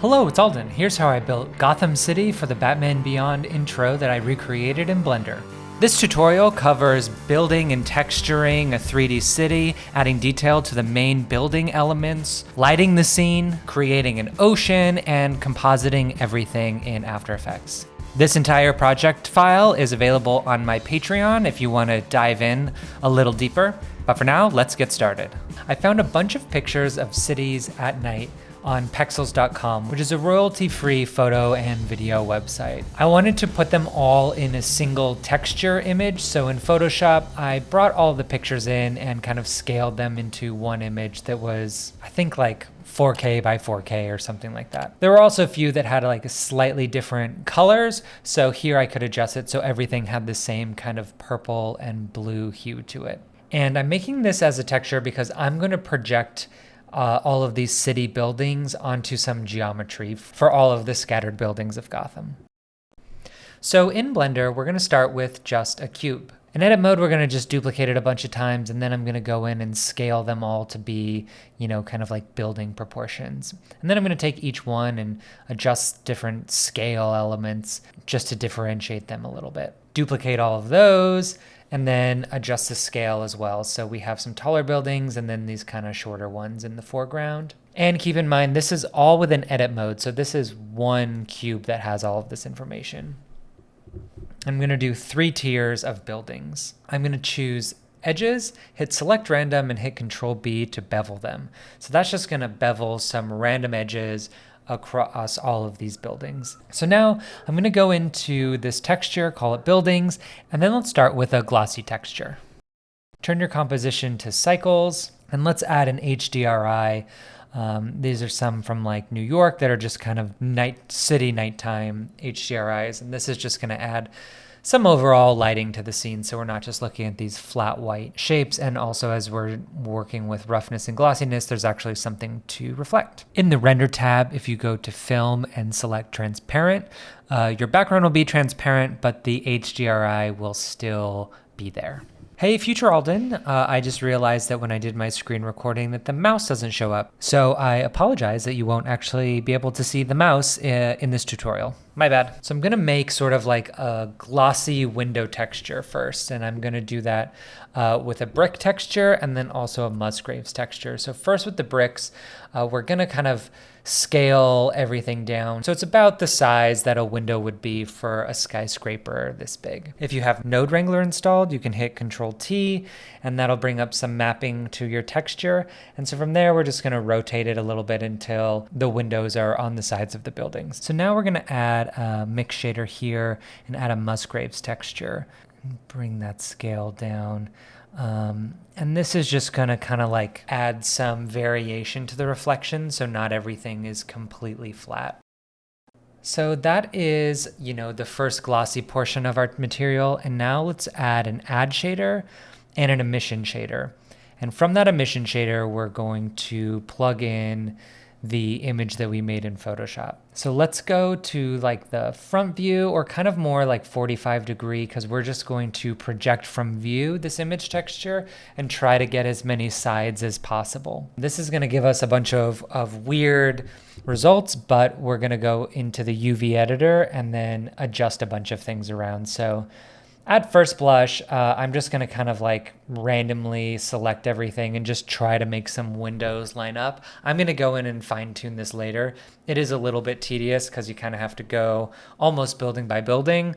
Hello, it's Alden. Here's how I built Gotham City for the Batman Beyond intro that I recreated in Blender. This tutorial covers building and texturing a 3D city, adding detail to the main building elements, lighting the scene, creating an ocean, and compositing everything in After Effects. This entire project file is available on my Patreon if you want to dive in a little deeper. But for now, let's get started. I found a bunch of pictures of cities at night on pexels.com, which is a royalty-free photo and video website. I wanted to put them all in a single texture image, so in Photoshop, I brought all the pictures in and kind of scaled them into one image that was, I think, like 4K by 4K or something like that. There were also a few that had like a slightly different colors, so here I could adjust it so everything had the same kind of purple and blue hue to it. And I'm making this as a texture because I'm going to project all of these city buildings onto some geometry for all of the scattered buildings of Gotham. So in Blender, we're going to start with just a cube. In edit mode, we're going to just duplicate it a bunch of times, and then I'm going to go in and scale them all to be, kind of like building proportions. And then I'm going to take each one and adjust different scale elements just to differentiate them a little bit. Duplicate all of those, and then adjust the scale as well. So we have some taller buildings and then these kind of shorter ones in the foreground. And keep in mind, this is all within edit mode. So this is one cube that has all of this information. I'm gonna do 3 tiers of buildings. I'm gonna choose edges, hit select random and hit Control B to bevel them. So that's just gonna bevel some random edges across all of these buildings. So now I'm going to go into this texture, call it buildings, and then let's start with a glossy texture. Turn your composition to cycles, and let's add an HDRI. These are some from like New York that are just kind of city nighttime HDRIs, and this is just going to add some overall lighting to the scene, so we're not just looking at these flat white shapes, and also as we're working with roughness and glossiness, there's actually something to reflect. In the Render tab, if you go to Film and select Transparent, your background will be transparent, but the HDRI will still be there. Hey, future Alden, I just realized that when I did my screen recording that the mouse doesn't show up. So I apologize that you won't actually be able to see the mouse in this tutorial. My bad. So I'm gonna make sort of like a glossy window texture first, and I'm gonna do that with a brick texture and then also a Musgraves texture. So first with the bricks, we're gonna kind of scale everything down. So it's about the size that a window would be for a skyscraper this big. If you have Node Wrangler installed, you can hit Control T, and that'll bring up some mapping to your texture. And so from there, we're just gonna rotate it a little bit until the windows are on the sides of the buildings. So now we're gonna add a mix shader here and add a Musgraves texture. Bring that scale down. And this is just gonna kind of like add some variation to the reflection, so not everything is completely flat. So that is, the first glossy portion of our material, and now let's add an add shader and an emission shader. And from that emission shader, we're going to plug in the image that we made in Photoshop. So let's go to like the front view, or kind of more like 45 degree, because we're just going to project from view this image texture and try to get as many sides as possible. This is going to give us a bunch of weird results, but we're going to go into the UV editor and then adjust a bunch of things around. So at first blush, I'm just going to kind of like randomly select everything and just try to make some windows line up. I'm going to go in and fine tune this later. It is a little bit tedious because you kind of have to go almost building by building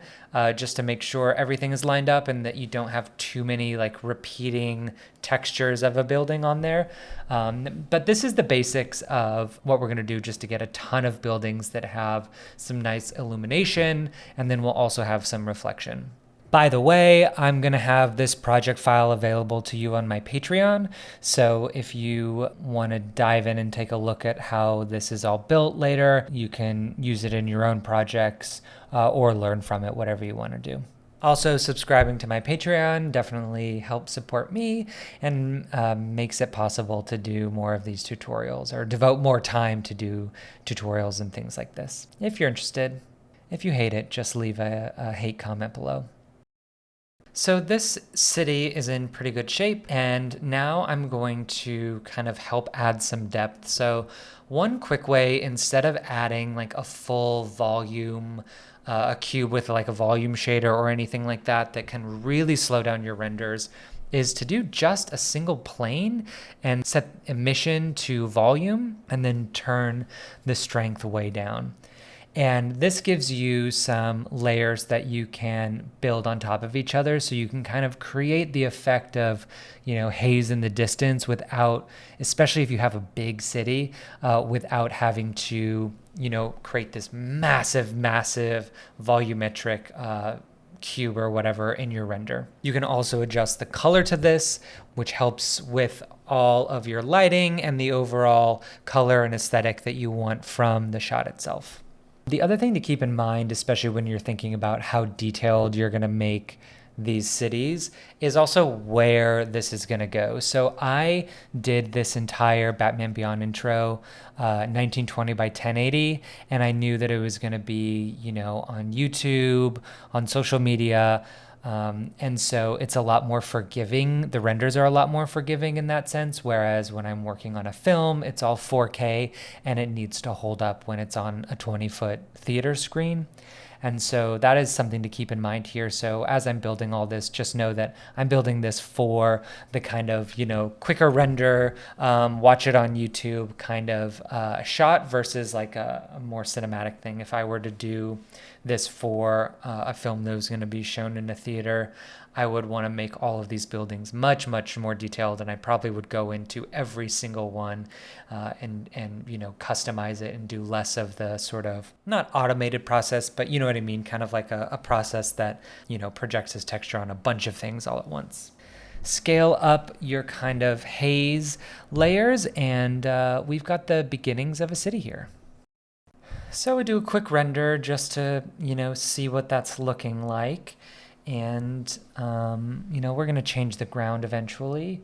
just to make sure everything is lined up and that you don't have too many like repeating textures of a building on there. But this is the basics of what we're going to do just to get a ton of buildings that have some nice illumination, and then we'll also have some reflection. By the way, I'm going to have this project file available to you on my Patreon. So if you want to dive in and take a look at how this is all built later, you can use it in your own projects or learn from it, whatever you want to do. Also, subscribing to my Patreon definitely helps support me and makes it possible to do more of these tutorials, or devote more time to do tutorials and things like this. If you're interested. If you hate it, just leave a hate comment below. So this city is in pretty good shape, and now I'm going to kind of help add some depth. So one quick way, instead of adding like a full volume, a cube with like a volume shader or anything like that that can really slow down your renders, is to do just a single plane and set emission to volume and then turn the strength way down. And this gives you some layers that you can build on top of each other. So you can kind of create the effect of, haze in the distance without, especially if you have a big city, without having to, create this massive, massive volumetric cube or whatever in your render. You can also adjust the color to this, which helps with all of your lighting and the overall color and aesthetic that you want from the shot itself. The other thing to keep in mind, especially when you're thinking about how detailed you're going to make these cities, is also where this is going to go. So I did this entire Batman Beyond intro 1920 by 1080, and I knew that it was going to be, on YouTube, on social media. And so it's a lot more forgiving. The renders are a lot more forgiving in that sense. Whereas when I'm working on a film, it's all 4K and it needs to hold up when it's on a 20-foot theater screen. And so that is something to keep in mind here. So as I'm building all this, just know that I'm building this for the kind of, quicker render, watch it on YouTube kind of shot versus like a more cinematic thing. If I were to do this for a film that was going to be shown in a theater, I would want to make all of these buildings much, much more detailed, and I probably would go into every single one and customize it and do less of the sort of not automated process, but you know what I mean, kind of like a process that projects its texture on a bunch of things all at once. Scale up your kind of haze layers, and we've got the beginnings of a city here. So we do a quick render just to see what that's looking like. And, we're going to change the ground eventually,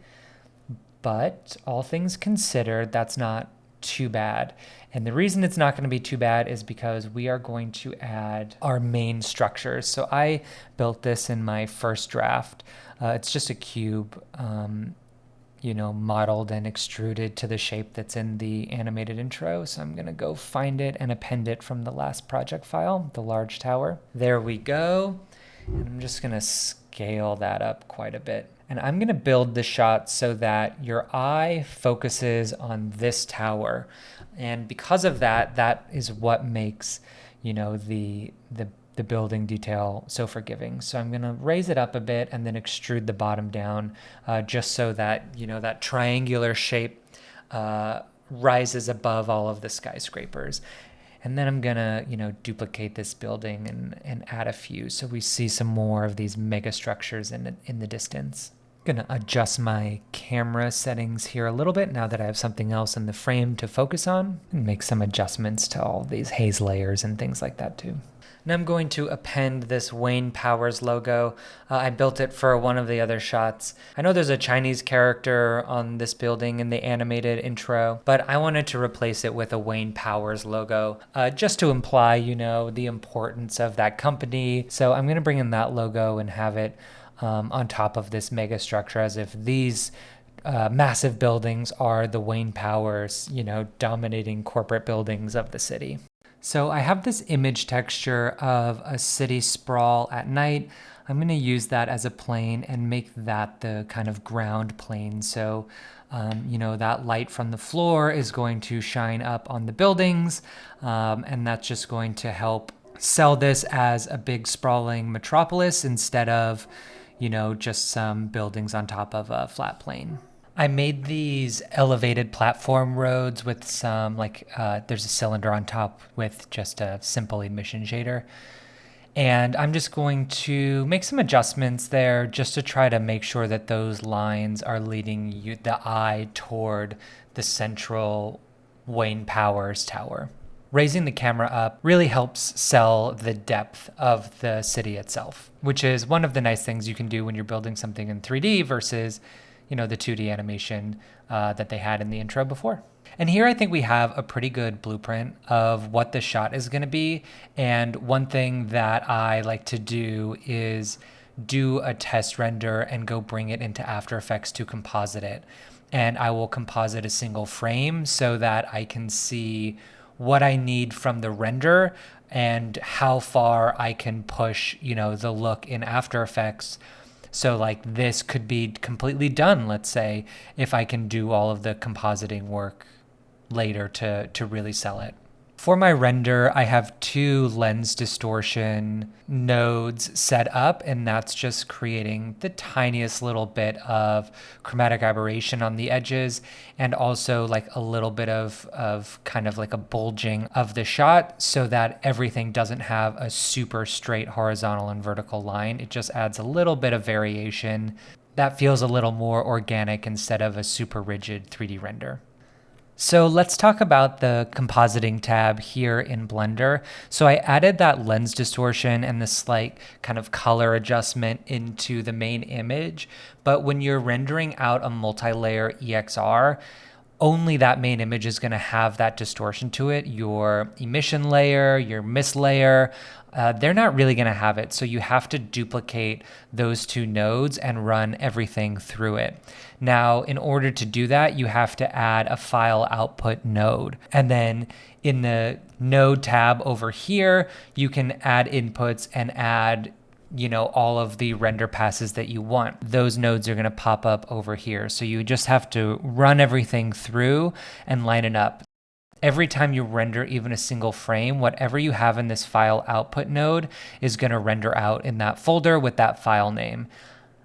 but all things considered, that's not too bad. And the reason it's not going to be too bad is because we are going to add our main structures. So I built this in my first draft. It's just a cube, modeled and extruded to the shape that's in the animated intro. So I'm going to go find it and append it from the last project file, the large tower. There we go. And I'm just going to scale that up quite a bit. And I'm going to build the shot so that your eye focuses on this tower. And because of that, that is what makes, the building detail so forgiving. So I'm going to raise it up a bit and then extrude the bottom down just so that, that triangular shape rises above all of the skyscrapers. And then I'm gonna, duplicate this building and add a few so we see some more of these mega structures in the distance. I'm gonna adjust my camera settings here a little bit now that I have something else in the frame to focus on, and make some adjustments to all these haze layers and things like that too. And I'm going to append this Wayne Powers logo. I built it for one of the other shots. I know there's a Chinese character on this building in the animated intro, but I wanted to replace it with a Wayne Powers logo just to imply, the importance of that company. So I'm going to bring in that logo and have it on top of this mega structure as if these massive buildings are the Wayne Powers, dominating corporate buildings of the city. So I have this image texture of a city sprawl at night. I'm going to use that as a plane and make that the kind of ground plane. So, that light from the floor is going to shine up on the buildings, and that's just going to help sell this as a big sprawling metropolis instead of, just some buildings on top of a flat plane. I made these elevated platform roads with some, there's a cylinder on top with just a simple emission shader. And I'm just going to make some adjustments there just to try to make sure that those lines are leading the eye toward the central Wayne Powers tower. Raising the camera up really helps sell the depth of the city itself, which is one of the nice things you can do when you're building something in 3D versus the 2D animation that they had in the intro before. And here I think we have a pretty good blueprint of what the shot is going to be. And one thing that I like to do is do a test render and go bring it into After Effects to composite it. And I will composite a single frame so that I can see what I need from the render and how far I can push, the look in After Effects. So like this could be completely done, let's say, if I can do all of the compositing work later to really sell it. For my render, I have 2 lens distortion nodes set up, and that's just creating the tiniest little bit of chromatic aberration on the edges, and also like a little bit of kind of like a bulging of the shot so that everything doesn't have a super straight horizontal and vertical line. It just adds a little bit of variation that feels a little more organic instead of a super rigid 3D render. So let's talk about the compositing tab here in Blender. So I added that lens distortion and the slight kind of color adjustment into the main image. But when you're rendering out a multi-layer EXR, only that main image is going to have that distortion to it. Your emission layer, your mist layer, they're not really going to have it. So you have to duplicate those 2 nodes and run everything through it. Now, in order to do that, you have to add a file output node. And then in the node tab over here, you can add inputs and add all of the render passes that you want. Those nodes are going to pop up over here. So you just have to run everything through and line it up. Every time you render even a single frame, whatever you have in this file output node is going to render out in that folder with that file name.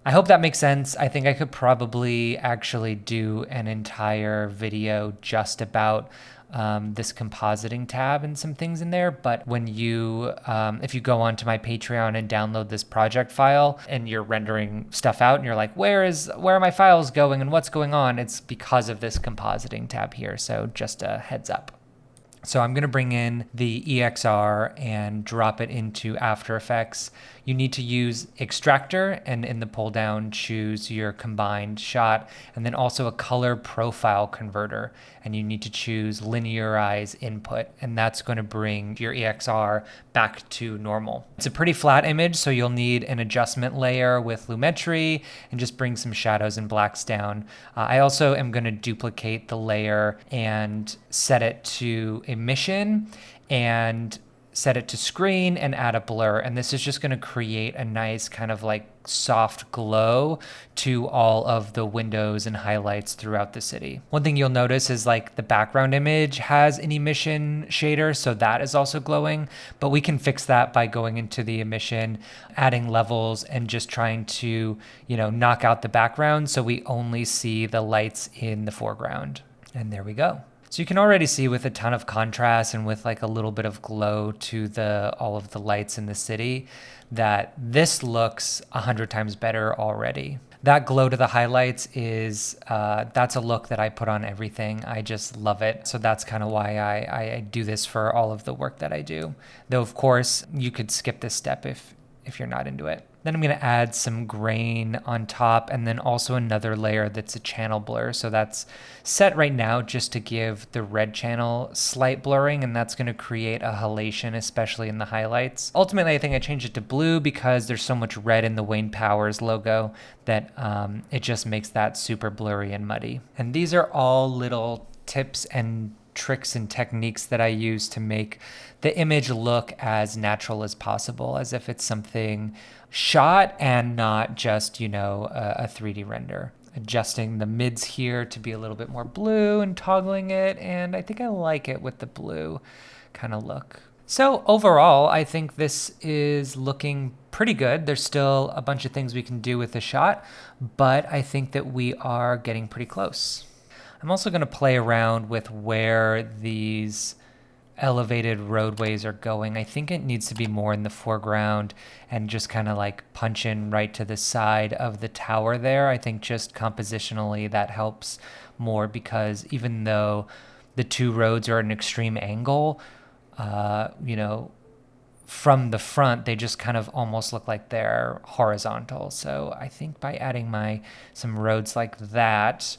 I hope that makes sense. I think I could probably actually do an entire video just about this compositing tab and some things in there. But when you, if you go onto my Patreon and download this project file and you're rendering stuff out and you're like, where are my files going and what's going on? It's because of this compositing tab here. So just a heads up. So I'm going to bring in the EXR and drop it into After Effects. You need to use Extractor, and in the pull down, choose your combined shot, and then also a color profile converter. And you need to choose Linearize Input, and that's going to bring your EXR back to normal. It's a pretty flat image, so you'll need an adjustment layer with Lumetri and just bring some shadows and blacks down. I also am going to duplicate the layer and set it to emission and set it to screen and add a blur. And this is just going to create a nice kind of like soft glow to all of the windows and highlights throughout the city. One thing you'll notice is like the background image has an emission shader, so that is also glowing, but we can fix that by going into the emission, adding levels, and just trying to, knock out the background so we only see the lights in the foreground. And there we go. So you can already see with a ton of contrast and with like a little bit of glow to all of the lights in the city that this looks 100 times better already. That glow to the highlights is, that's a look that I put on everything. I just love it. So that's kind of why I do this for all of the work that I do. Though of course you could skip this step if you're not into it. Then I'm going to add some grain on top and then also another layer that's a channel blur. So that's set right now just to give the red channel slight blurring, and that's going to create a halation, especially in the highlights. Ultimately, I think I changed it to blue because there's so much red in the Wayne Powers logo that it just makes that super blurry and muddy. And these are all little tips and tricks and techniques that I use to make the image look as natural as possible, as if it's something shot and not just, a 3D render. Adjusting the mids here to be a little bit more blue and toggling it, and I think I like it with the blue kind of look. So overall, I think this is looking pretty good. There's still a bunch of things we can do with the shot, but I think that we are getting pretty close. I'm also going to play around with where these elevated roadways are going. I think it needs to be more in the foreground and just kind of like punch in right to the side of the tower there. I think just compositionally that helps more because even though the 2 roads are at an extreme angle, from the front, they just kind of almost look like they're horizontal. So I think by adding some roads like that,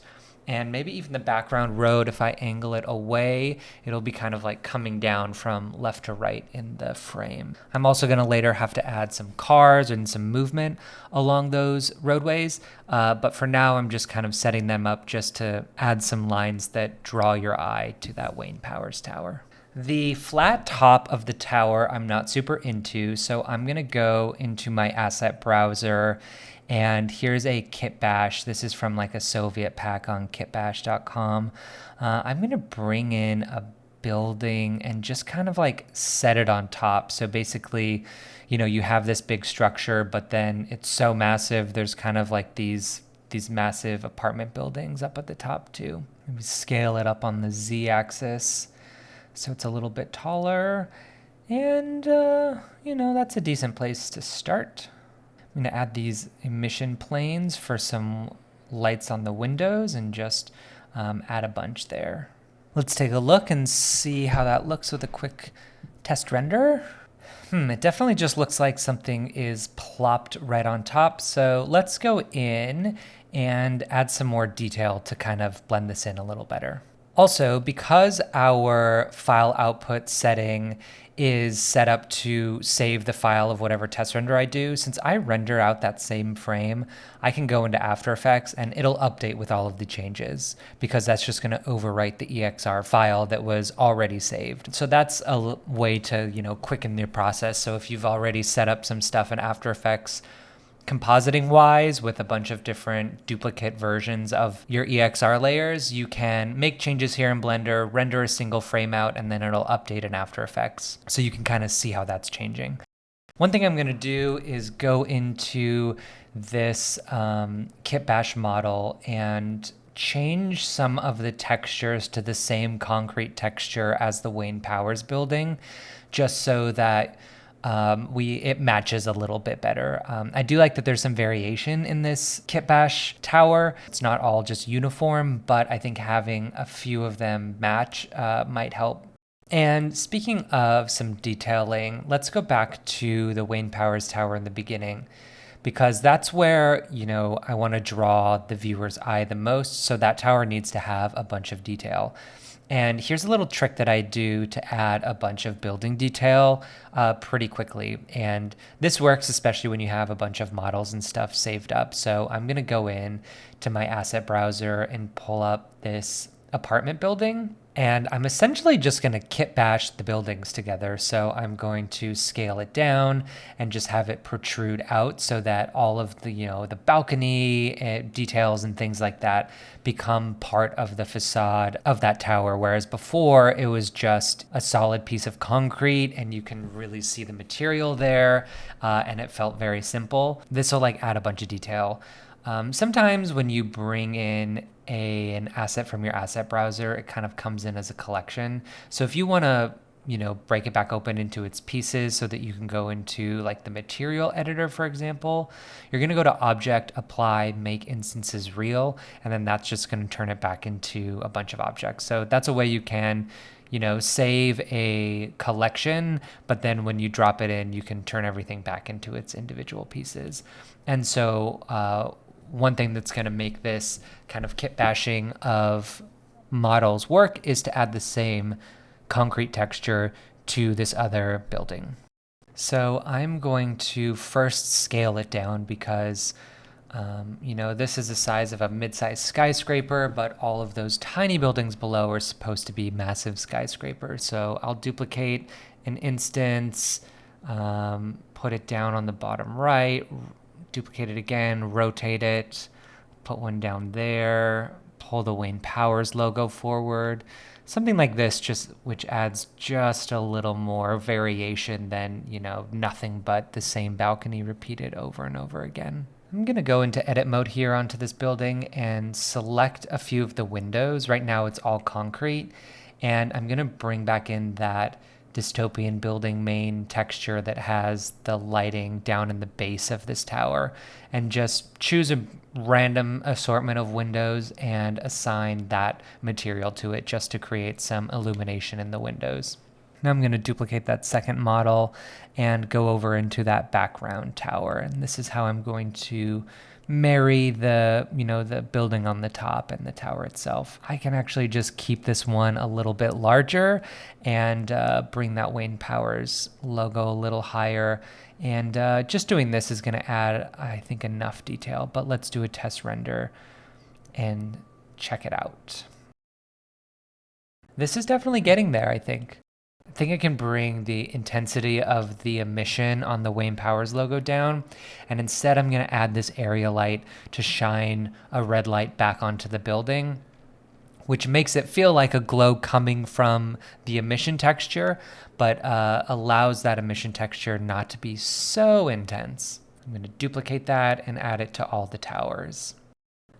And maybe even the background road, if I angle it away, it'll be kind of like coming down from left to right in the frame. I'm also going to later have to add some cars and some movement along those roadways. But for now, I'm just kind of setting them up just to add some lines that draw your eye to that Wayne Powers tower. The flat top of the tower I'm not super into, so I'm going to go into my asset browser, and here's a kit bash. This is from like a Soviet pack on kitbash.com. I'm going to bring in a building and just kind of like set it on top. So basically, you have this big structure, but then it's so massive, there's kind of like these massive apartment buildings up at the top too. Maybe scale it up on the Z-axis so it's a little bit taller, and that's a decent place to start. I'm going to add these emission planes for some lights on the windows and just add a bunch there. Let's take a look and see how that looks with a quick test render. It definitely just looks like something is plopped right on top. So let's go in and add some more detail to kind of blend this in a little better. Also, because our file output setting is set up to save the file of whatever test render I do, since I render out that same frame, I can go into After Effects and it'll update with all of the changes, because that's just going to overwrite the EXR file that was already saved. So that's a way to, quicken the process. So if you've already set up some stuff in After Effects, compositing wise, with a bunch of different duplicate versions of your EXR layers, you can make changes here in Blender, render a single frame out, and then it'll update in After Effects. So you can kind of see how that's changing. One thing I'm going to do is go into this kit bash model and change some of the textures to the same concrete texture as the Wayne Powers building, just so that it matches a little bit better. I do like that there's some variation in this kit bash tower. It's not all just uniform, but I think having a few of them match might help. And speaking of some detailing, let's go back to the Wayne Powers tower in the beginning, because that's where, I want to draw the viewer's eye the most. So that tower needs to have a bunch of detail. And here's a little trick that I do to add a bunch of building detail pretty quickly. And this works especially when you have a bunch of models and stuff saved up. So I'm going to go in to my asset browser and pull up this apartment building. And I'm essentially just going to kit bash the buildings together. So I'm going to scale it down and just have it protrude out so that all of the, the balcony details and things like that become part of the facade of that tower. Whereas before it was just a solid piece of concrete and you can really see the material there, and it felt very simple. This will add a bunch of detail. Sometimes when you bring in an asset from your asset browser, it kind of comes in as a collection. So if you want to, break it back open into its pieces so that you can go into the material editor, for example, you're going to go to Object, Apply, Make Instances Real, and then that's just going to turn it back into a bunch of objects. So that's a way you can, save a collection, but then when you drop it in, you can turn everything back into its individual pieces. And so, one thing that's going to make this kind of kit bashing of models work is to add the same concrete texture to this other building. So I'm going to first scale it down because, this is the size of a mid-sized skyscraper, but all of those tiny buildings below are supposed to be massive skyscrapers. So I'll duplicate an instance, put it down on the bottom right, duplicate it again, rotate it, put one down there, pull the Wayne Powers logo forward, something like this, which adds just a little more variation than, nothing but the same balcony repeated over and over again. I'm going to go into edit mode here onto this building and select a few of the windows. Right now it's all concrete, and I'm going to bring back in that dystopian building main texture that has the lighting down in the base of this tower, and just choose a random assortment of windows and assign that material to it just to create some illumination in the windows. Now I'm going to duplicate that second model and go over into that background tower, and this is how I'm going to marry the building on the top and the tower itself. I can actually just keep this one a little bit larger and bring that Wayne Powers logo a little higher. And just doing this is going to add, I think, enough detail. But let's do a test render and check it out. This is definitely getting there, I think. I think I can bring the intensity of the emission on the Wayne Powers logo down, and instead I'm going to add this area light to shine a red light back onto the building, which makes it feel like a glow coming from the emission texture, but allows that emission texture not to be so intense. I'm going to duplicate that and add it to all the towers.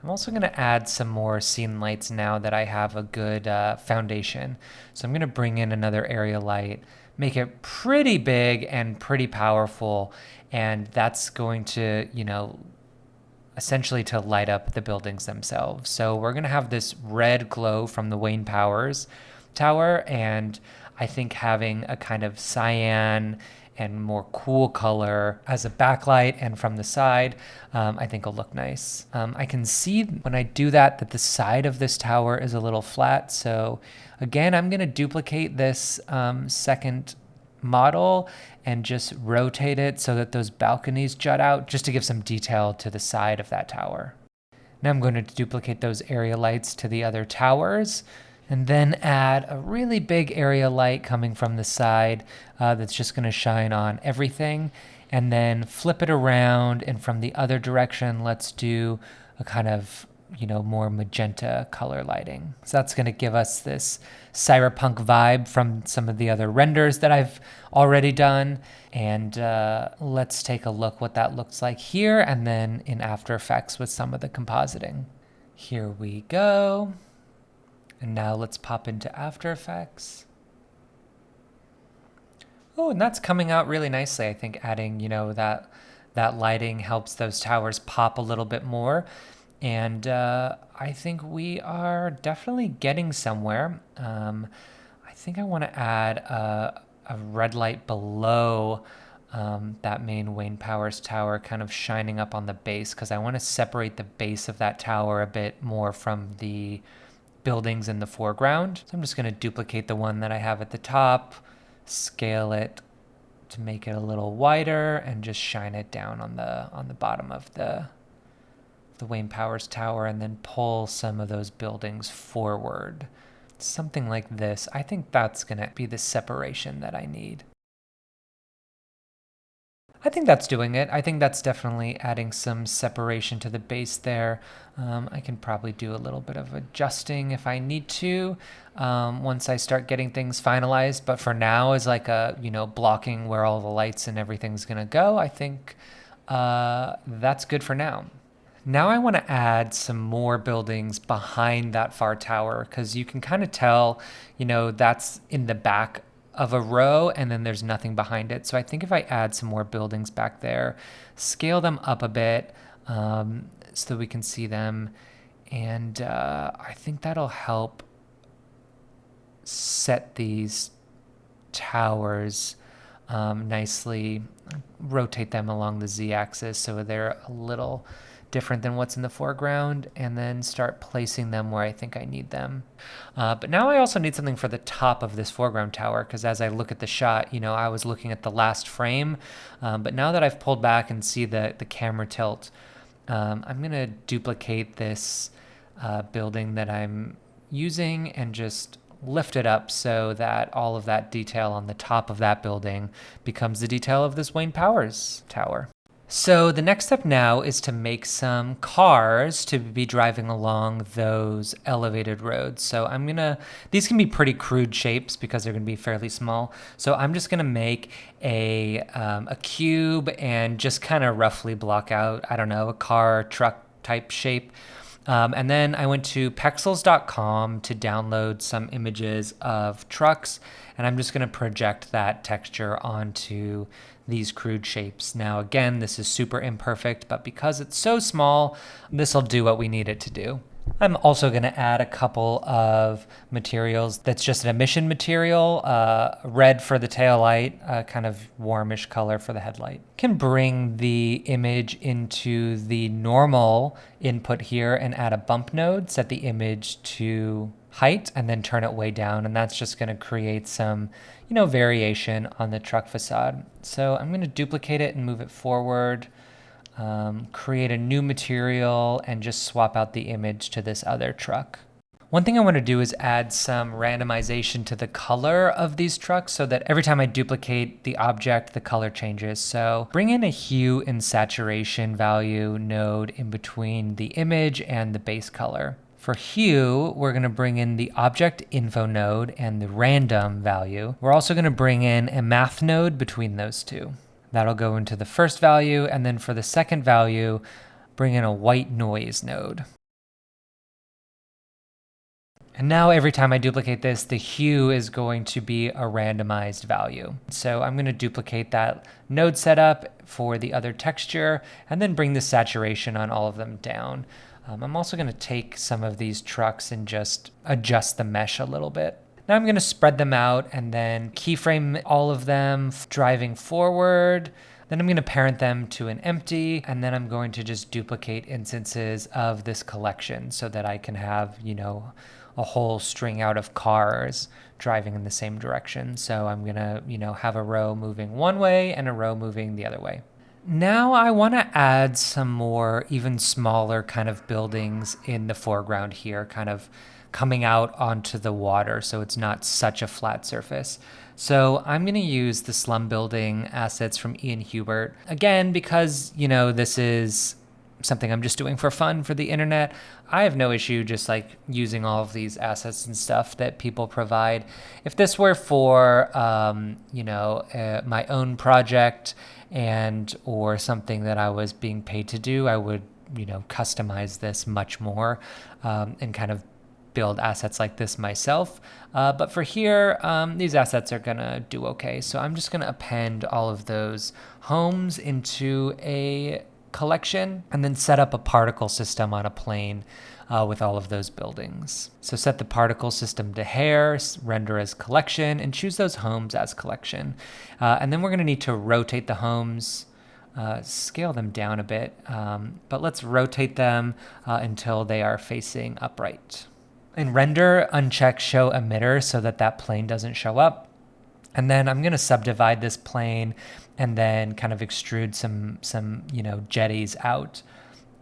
I'm also going to add some more scene lights now that I have a good foundation. So I'm going to bring in another area light, make it pretty big and pretty powerful, and that's going to, essentially to light up the buildings themselves. So we're going to have this red glow from the Wayne Powers tower, and I think having a kind of cyan and more cool color as a backlight and from the side, I think will look nice. I can see when I do that the side of this tower is a little flat. So again, I'm going to duplicate this second model and just rotate it so that those balconies jut out, just to give some detail to the side of that tower. Now I'm going to duplicate those area lights to the other towers, and then add a really big area light coming from the side that's just going to shine on everything, and then flip it around, and from the other direction let's do a kind of more magenta color lighting. So that's going to give us this cyberpunk vibe from some of the other renders that I've already done. And let's take a look what that looks like here, and then in After Effects with some of the compositing. Here we go. And now let's pop into After Effects. Oh, and that's coming out really nicely. I think adding, that lighting helps those towers pop a little bit more. And I think we are definitely getting somewhere. I think I want to add a red light below that main Wayne Powers tower, kind of shining up on the base, because I want to separate the base of that tower a bit more from the buildings in the foreground. So I'm just going to duplicate the one that I have at the top, scale it to make it a little wider, and just shine it down on the bottom of the Wayne Powers tower, and then pull some of those buildings forward. Something like this. I think that's going to be the separation that I need. I think that's doing it. I think that's definitely adding some separation to the base there. I can probably do a little bit of adjusting if I need to once I start getting things finalized. But for now, as like a, blocking where all the lights and everything's going to go, I think that's good for now. Now I want to add some more buildings behind that far tower, because you can kind of tell, that's in the back of a row and then there's nothing behind it. So I think if I add some more buildings back there, scale them up a bit so that we can see them, and I think that'll help set these towers nicely, rotate them along the z-axis so they're a little different than what's in the foreground, and then start placing them where I think I need them. But now I also need something for the top of this foreground tower, because as I look at the shot, I was looking at the last frame, but now that I've pulled back and see the camera tilt, I'm going to duplicate this building that I'm using and just lift it up so that all of that detail on the top of that building becomes the detail of this Wayne Powers tower. So the next step now is to make some cars to be driving along those elevated roads. So these can be pretty crude shapes because they're gonna be fairly small. So I'm just gonna make a cube and just kind of roughly block out, I don't know, a car, truck type shape. And then I went to pexels.com to download some images of trucks, and I'm just going to project that texture onto these crude shapes. Now, again, this is super imperfect, but because it's so small, this will do what we need it to do. I'm also going to add a couple of materials that's just an emission material, red for the tail light, kind of warmish color for the headlight. Can bring the image into the normal input here and add a bump node, set the image to height, and then turn it way down. And that's just going to create some, variation on the truck facade. So I'm going to duplicate it and move it forward. Create a new material and just swap out the image to this other truck. One thing I want to do is add some randomization to the color of these trucks so that every time I duplicate the object, the color changes. So bring in a hue and saturation value node in between the image and the base color. For hue, we're going to bring in the object info node and the random value. We're also going to bring in a math node between those two. That'll go into the first value, and then for the second value, bring in a white noise node. And now every time I duplicate this, the hue is going to be a randomized value. So I'm going to duplicate that node setup for the other texture, and then bring the saturation on all of them down. I'm also going to take some of these trucks and just adjust the mesh a little bit. Now I'm going to spread them out and then keyframe all of them driving forward. Then I'm going to parent them to an empty, and then I'm going to just duplicate instances of this collection so that I can have, a whole string out of cars driving in the same direction. So I'm going to, have a row moving one way and a row moving the other way. Now I want to add some more even smaller kind of buildings in the foreground here, kind of coming out onto the water so it's not such a flat surface. So I'm going to use the slum building assets from Ian Hubert. Again, because, this is something I'm just doing for fun for the internet, I have no issue just like using all of these assets and stuff that people provide. If this were for, my own project or something that I was being paid to do, I would, customize this much more and kind of build assets like this myself. But for here, these assets are gonna do okay. So I'm just gonna append all of those homes into a collection and then set up a particle system on a plane with all of those buildings. So set the particle system to hair, render as collection, and choose those homes as collection. And then we're gonna need to rotate the homes, scale them down a bit, but let's rotate them until they are facing upright. In render, uncheck show emitter so that plane doesn't show up. And then I'm going to subdivide this plane and then kind of extrude some jetties out.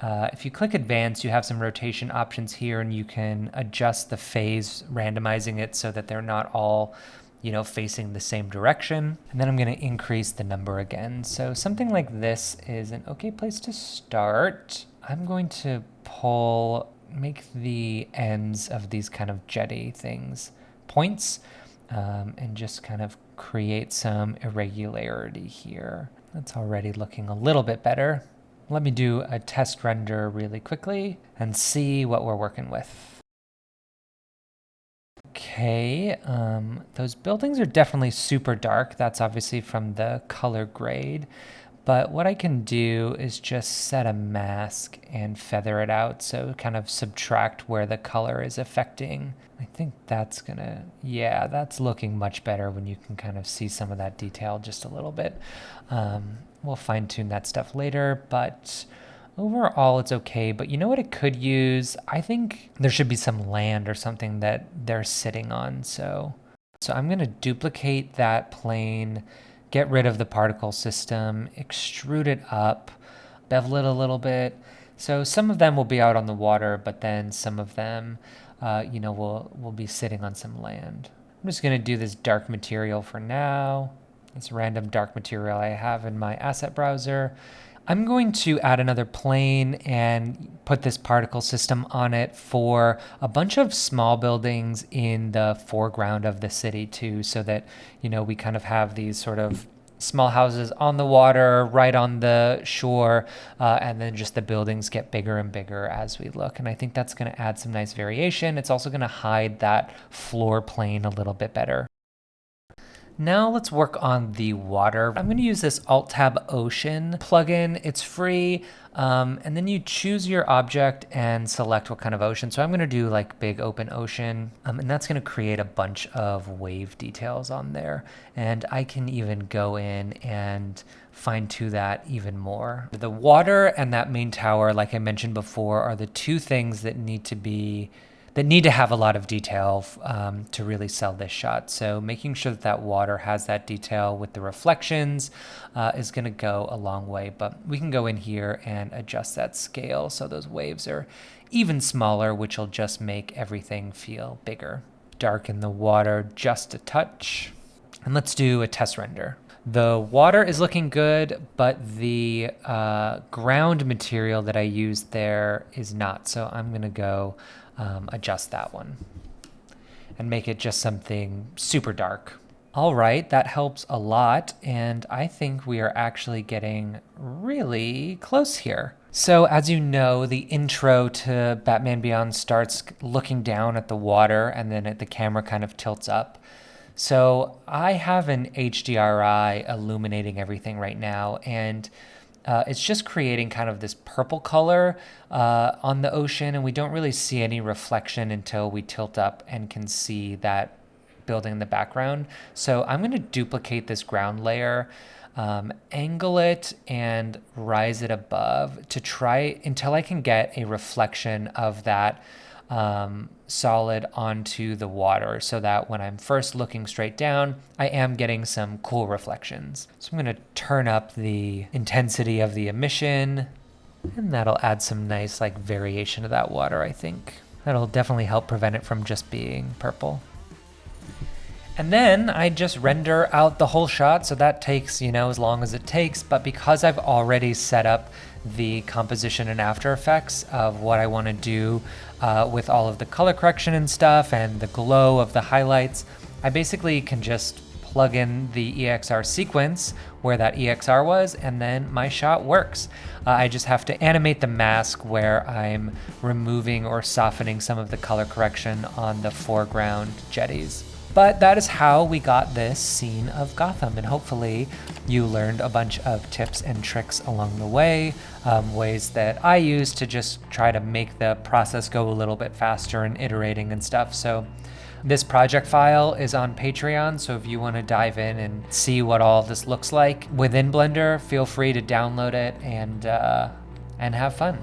If you click advanced, you have some rotation options here, and you can adjust the phase, randomizing it so that they're not all facing the same direction. And then I'm going to increase the number again. So something like this is an okay place to start. I'm going to make the ends of these kind of jetty things points, and just kind of create some irregularity here. That's already looking a little bit better. Let me do a test render really quickly and see what we're working with. Okay, those buildings are definitely super dark. That's obviously from the color grade. But what I can do is just set a mask and feather it out, so kind of subtract where the color is affecting. I think that's that's looking much better when you can kind of see some of that detail just a little bit. We'll fine tune that stuff later, but overall it's okay. But you know what it could use? I think there should be some land or something that they're sitting on. So I'm gonna duplicate that plane, get rid of the particle system, extrude it up, bevel it a little bit. So some of them will be out on the water, but then some of them, will be sitting on some land. I'm just gonna do this dark material for now. This random dark material I have in my asset browser. I'm going to add another plane and put this particle system on it for a bunch of small buildings in the foreground of the city too, so that, we kind of have these sort of small houses on the water, right on the shore, and then just the buildings get bigger and bigger as we look. And I think that's going to add some nice variation. It's also going to hide that floor plane a little bit better. Now let's work on the water. I'm going to use this Alt-Tab Ocean plugin. It's free. And then you choose your object and select what kind of ocean. So I'm going to do like big open ocean. And that's going to create a bunch of wave details on there. And I can even go in and fine tune that even more. The water and that main tower, like I mentioned before, are the two things that need to have a lot of detail to really sell this shot. So making sure that that water has that detail with the reflections is going to go a long way. But we can go in here and adjust that scale so those waves are even smaller, which will just make everything feel bigger. Darken the water just a touch. And let's do a test render. The water is looking good, but the ground material that I used there is not. So I'm going to go adjust that one and make it just something super dark. All right, that helps a lot, and I think we are actually getting really close here. So as you know, the intro to Batman Beyond starts looking down at the water, and then the camera kind of tilts up. So I have an HDRI illuminating everything right now, and it's just creating kind of this purple color on the ocean, and we don't really see any reflection until we tilt up and can see that building in the background. So I'm going to duplicate this ground layer, angle it, and rise it above to try until I can get a reflection of that solid onto the water, so that when I'm first looking straight down, I am getting some cool reflections. So I'm going to turn up the intensity of the emission, and that'll add some nice like variation to that water, I think. That'll definitely help prevent it from just being purple. And then I just render out the whole shot, so that takes, as long as it takes, but because I've already set up the composition in After Effects of what I want to do with all of the color correction and stuff and the glow of the highlights, I basically can just plug in the EXR sequence where that EXR was, and then my shot works. I just have to animate the mask where I'm removing or softening some of the color correction on the foreground jetties. But that is how we got this scene of Gotham, and hopefully you learned a bunch of tips and tricks along the way, ways that I use to just try to make the process go a little bit faster and iterating and stuff. So this project file is on Patreon, so if you want to dive in and see what all this looks like within Blender, feel free to download it and have fun.